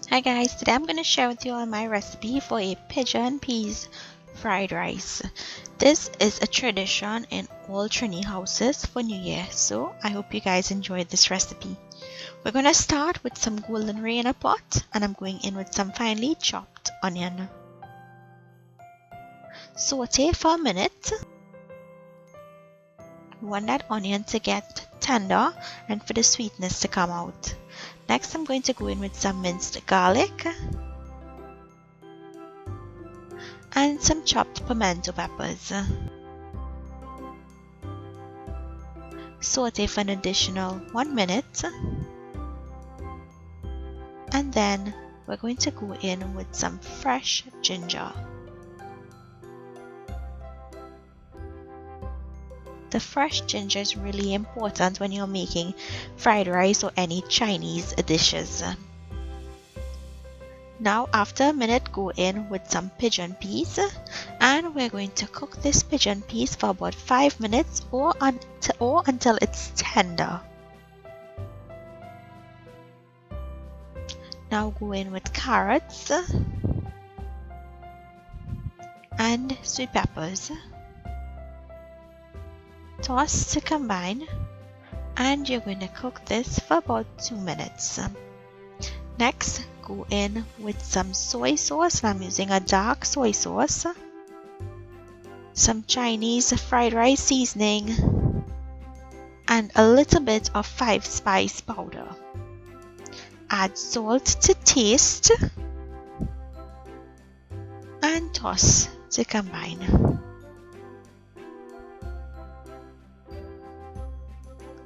Hi guys, today I'm going to share with you all my recipe for a pigeon peas fried rice. This is a tradition in all Trini houses for New Year, so I hope you guys enjoyed this recipe. We're going to start with some golden ray in a pot, and I'm going in with some finely chopped onion. Saute for a minute. We want that onion to get tender and for the sweetness to come out. Next, I'm going to go in with some minced garlic and some chopped pimento peppers. Saute for an additional 1 minute, and then we're going to go in with some fresh ginger. The fresh ginger is really important when you're making fried rice or any Chinese dishes. Now after a minute, go in with some pigeon peas, and we're going to cook this pigeon peas for about 5 minutes or until it's tender. Now go in with carrots and sweet peppers. Toss to combine, and you're going to cook this for about 2 minutes. Next, go in with some soy sauce. I'm using a dark soy sauce, some Chinese fried rice seasoning, and a little bit of 5-spice powder. Add salt to taste and toss to combine.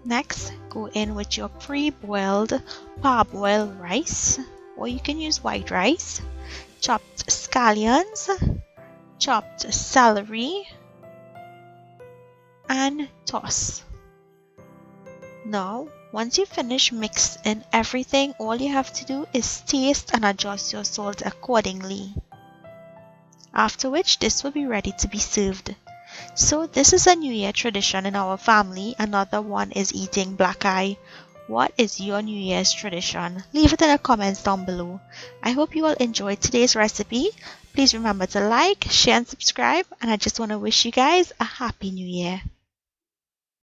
Next, go in with your pre-boiled parboiled rice, or you can use white rice, chopped scallions, chopped celery, and toss. Now, once you finish mixing everything, all you have to do is taste and adjust your salt accordingly. After which, this will be ready to be served. So this is a New Year tradition in our family. Another one is eating black eye. What is your New Year's tradition? Leave it in the comments down below. I hope you all enjoyed today's recipe. Please remember to like, share and subscribe, and I just want to wish you guys a happy New Year.